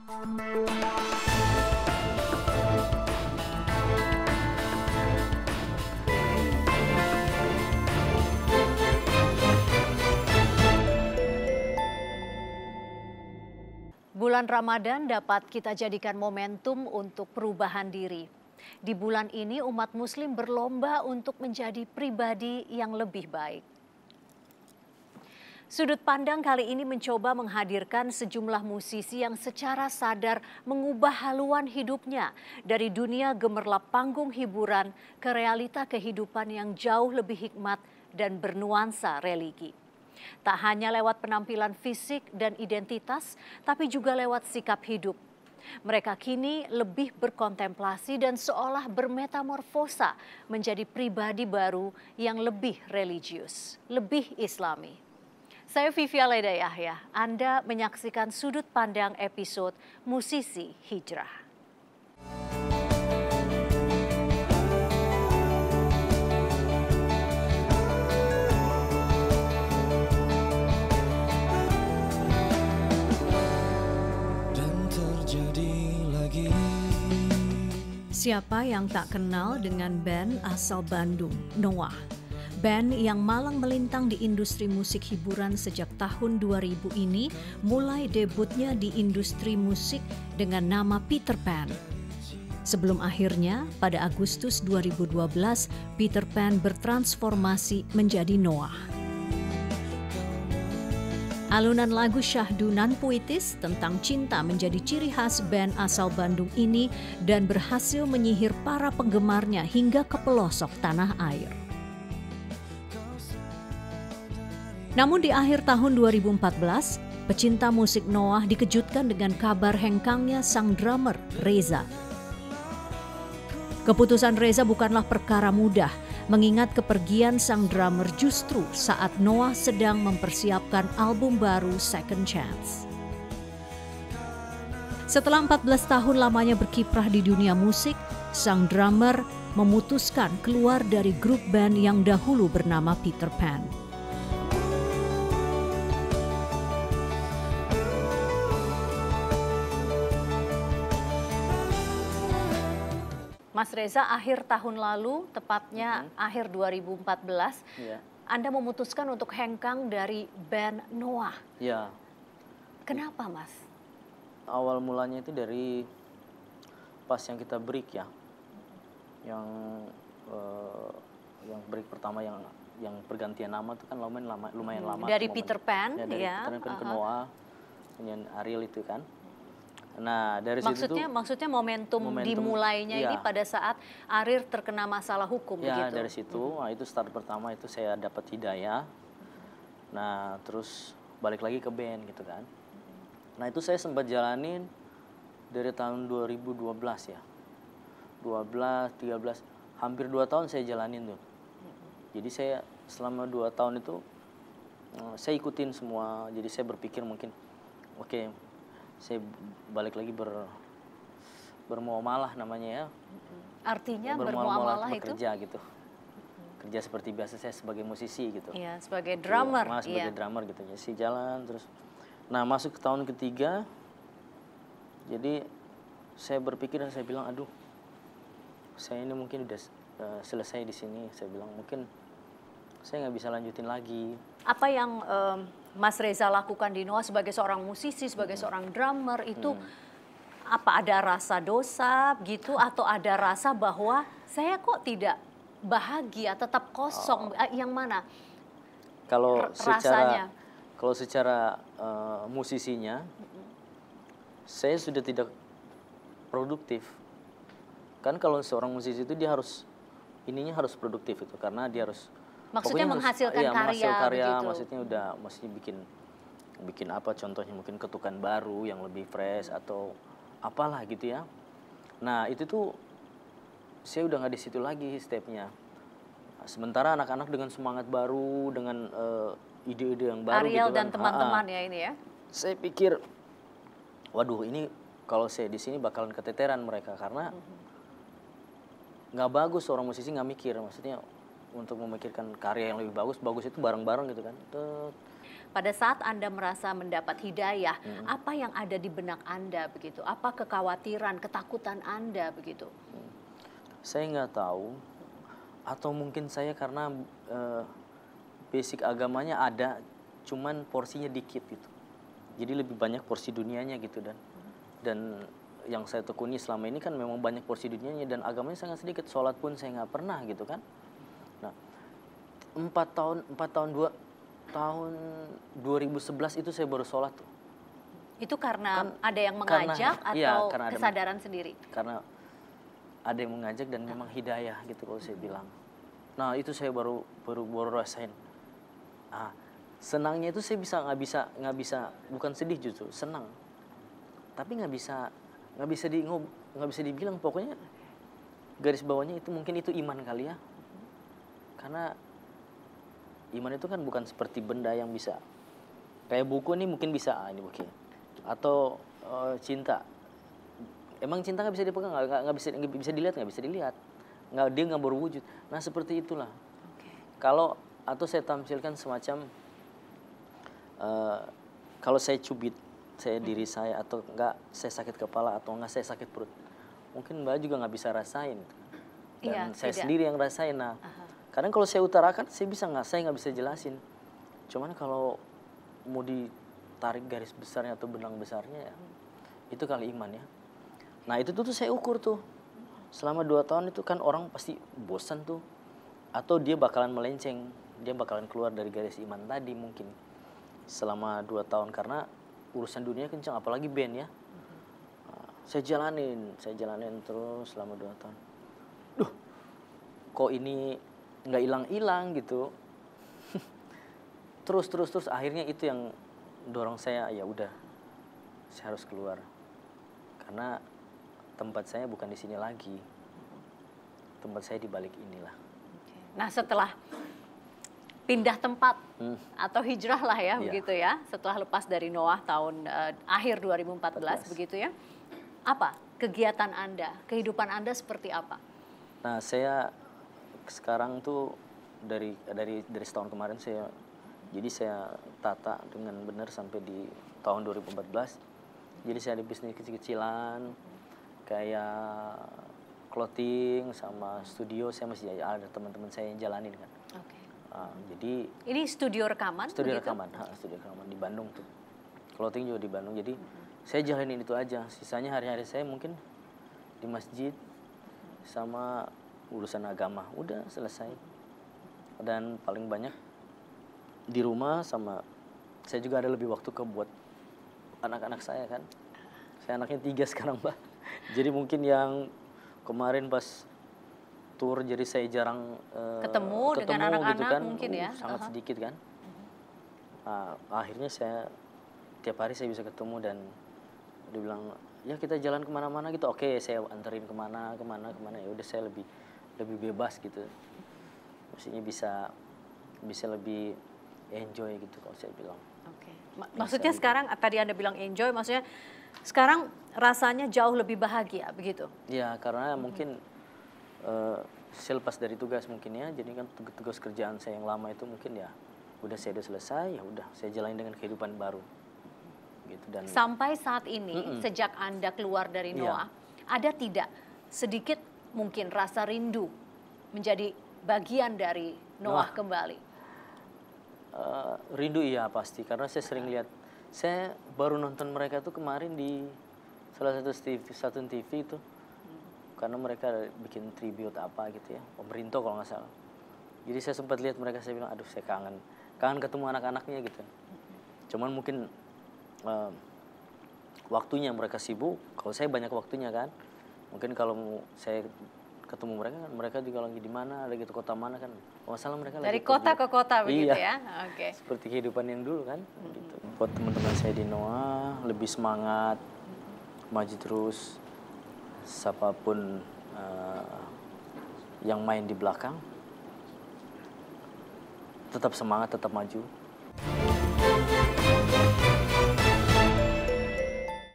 Bulan Ramadan dapat kita jadikan momentum untuk perubahan diri. Di bulan ini umat muslim berlomba untuk menjadi pribadi yang lebih baik. Sudut pandang kali ini mencoba menghadirkan sejumlah musisi yang secara sadar mengubah haluan hidupnya dari dunia gemerlap panggung hiburan ke realita kehidupan yang jauh lebih hikmat dan bernuansa religi. Tak hanya lewat penampilan fisik dan identitas, tapi juga lewat sikap hidup. Mereka kini lebih berkontemplasi dan seolah bermetamorfosa menjadi pribadi baru yang lebih religius, lebih islami. Saya Vivi Alaida Yahya, Anda menyaksikan sudut pandang episode Musisi Hijrah. Siapa yang tak kenal dengan band asal Bandung, Noah? Band yang malang melintang di industri musik hiburan sejak tahun 2000 ini mulai debutnya di industri musik dengan nama Peter Pan. Sebelum akhirnya pada Agustus 2012 Peter Pan bertransformasi menjadi Noah. Alunan lagu syahdu nan puitis tentang cinta menjadi ciri khas band asal Bandung ini dan berhasil menyihir para penggemarnya hingga ke pelosok tanah air. Namun di akhir tahun 2014, pecinta musik Noah dikejutkan dengan kabar hengkangnya sang drummer Reza. Keputusan Reza bukanlah perkara mudah, mengingat kepergian sang drummer justru saat Noah sedang mempersiapkan album baru Second Chance. Setelah 14 tahun lamanya berkiprah di dunia musik, sang drummer memutuskan keluar dari grup band yang dahulu bernama Peter Pan. Mas Reza, akhir tahun lalu, tepatnya akhir 2014, Anda memutuskan untuk hengkang dari band Noah. Ya. Kenapa, Mas? Awal mulanya itu dari pas yang kita break ya, yang break pertama yang pergantian nama itu kan lumayan lama. Dari Peter Pan, ya. Dari Peter Pan ke Noah, dengan Ariel itu kan. Nah, dari maksudnya momentum dimulainya ini pada saat Ariel terkena masalah hukum ya, begitu. Dari situ, nah itu start pertama itu saya dapat hidayah. Nah, terus balik lagi ke band gitu kan. Nah, itu saya sempat jalanin dari tahun 2012 ya. 12, 13, hampir 2 tahun saya jalanin tuh. Jadi saya selama 2 tahun itu saya ikutin semua. Jadi saya berpikir mungkin oke, saya balik lagi bermuamalah namanya ya. Artinya bermuamalah itu? Bekerja gitu. Kerja seperti biasa saya sebagai musisi gitu. Iya, sebagai drummer. Ya, sebagai drummer gitu. Jadi saya jalan terus. Nah, masuk ke tahun ketiga, jadi saya berpikir dan saya bilang, aduh, saya ini mungkin udah selesai di sini. Saya bilang mungkin saya nggak bisa lanjutin lagi. Apa yang Mas Reza lakukan di Noah sebagai seorang musisi, sebagai seorang drummer itu apa ada rasa dosa gitu atau ada rasa bahwa saya kok tidak bahagia, tetap kosong, yang mana? Kalau rasanya? Kalau secara musisinya, saya sudah tidak produktif. Kan kalau seorang musisi itu dia harus produktif itu karena dia harus maksudnya menghasilkan karya begitu. Maksudnya bikin apa contohnya mungkin ketukan baru yang lebih fresh atau apalah gitu ya. Nah, itu tuh saya udah nggak di situ lagi stepnya. Sementara anak-anak dengan semangat baru, dengan ide-ide yang baru Ariel gitu kan. dan teman-teman ya ini ya. Saya pikir waduh, ini kalau saya di sini bakalan keteteran mereka karena nggak bagus orang musisi nggak mikir, maksudnya untuk memikirkan karya yang lebih bagus itu bareng-bareng gitu kan. pada saat Anda merasa mendapat hidayah, apa yang ada di benak Anda begitu? Apa kekhawatiran, ketakutan Anda begitu? Saya nggak tahu, atau mungkin saya karena basic agamanya ada, cuman porsinya dikit gitu. Jadi lebih banyak porsi dunianya gitu, dan yang saya tekuni selama ini kan memang banyak porsi dunianya dan agamanya sangat sedikit. Sholat pun saya nggak pernah gitu kan. Nah, 4 tahun 2011 itu saya baru sholat tuh. Itu karena Kan ada yang mengajak atau karena kesadaran sendiri? Karena ada yang mengajak dan memang hidayah gitu kalau saya bilang. Nah itu saya baru rasain. Senangnya itu saya nggak bisa bukan sedih, justru senang. Tapi nggak bisa dibilang, pokoknya garis bawahnya itu mungkin itu iman kali ya. Karena iman itu kan bukan seperti benda yang bisa kayak buku nih, mungkin bisa ini buku atau cinta. Emang cinta nggak bisa dipegang, nggak bisa dilihat, dia nggak berwujud. Nah seperti itulah. Kalau atau saya tampilkan semacam kalau saya cubit diri saya, atau enggak saya sakit kepala, atau enggak saya sakit perut, mungkin Mbak juga nggak bisa rasain, dan saya sendiri yang rasain. Nah kadang kalau saya utarakan saya nggak bisa jelasin, cuman kalau mau ditarik garis besarnya atau benang besarnya ya itu kali iman ya. Nah itu tuh saya ukur tuh selama 2 tahun itu kan orang pasti bosan tuh, atau dia bakalan melenceng, dia bakalan keluar dari garis iman tadi mungkin selama 2 tahun karena urusan dunia kencang, apalagi band ya. Saya jalanin terus selama 2 tahun. Kok ini nggak hilang gitu. terus akhirnya itu yang dorong saya, ya udah saya harus keluar karena tempat saya bukan di sini lagi, tempat saya di balik inilah. Nah setelah pindah tempat atau hijrah lah ya, begitu ya, setelah lepas dari Noah tahun akhir 2014 begitu ya, apa kegiatan Anda, kehidupan Anda seperti apa? Nah saya sekarang tuh dari setahun kemarin saya tata dengan benar sampai di tahun 2014. Jadi saya ada bisnis kecil-kecilan kayak clothing sama studio, saya masih ada teman-teman saya yang jalanin kan. Jadi ini studio rekaman? Studio rekaman di Bandung tuh. Clothing juga di Bandung. Jadi saya jalanin itu aja. Sisanya hari-hari saya mungkin di masjid sama urusan agama. Udah selesai. Dan paling banyak di rumah, sama saya juga ada lebih waktu buat anak-anak saya kan. Saya anaknya 3 sekarang Mbak. Jadi mungkin yang kemarin pas tour jadi saya jarang ketemu dengan anak-anak gitu kan, mungkin ya. Sangat sedikit kan. Akhirnya saya tiap hari saya bisa ketemu dan dia bilang ya kita jalan kemana-mana gitu. Oke, saya anterin kemana. Ya udah saya lebih bebas gitu. Maksudnya bisa lebih enjoy gitu kalau saya bilang. Maksudnya sekarang tadi Anda bilang enjoy, maksudnya sekarang rasanya jauh lebih bahagia begitu? Ya karena mungkin saya lepas dari tugas mungkin ya, jadi kan tugas kerjaan saya yang lama itu mungkin ya udah selesai, ya udah saya jalani dengan kehidupan baru gitu. Dan sampai saat ini sejak Anda keluar dari Noah, ada tidak sedikit mungkin rasa rindu menjadi bagian dari Noah kembali? Rindu iya pasti, karena saya sering lihat, saya baru nonton mereka tuh kemarin di salah satu stasiun TV itu, karena mereka bikin tribute apa gitu ya, pemerintah kalau nggak salah. Jadi saya sempat lihat mereka, saya bilang aduh saya kangen ketemu anak-anaknya gitu. Cuman mungkin waktunya mereka sibuk, kalau saya banyak waktunya kan. Mungkin kalau saya ketemu mereka kan, mereka juga lagi di mana, lagi di kota mana kan. Masalah mereka dari lagi kota ke kota begitu ya. Seperti kehidupan yang dulu kan. Gitu. Buat teman-teman saya di Noah lebih semangat, maju terus. Siapapun yang main di belakang, tetap semangat, tetap maju.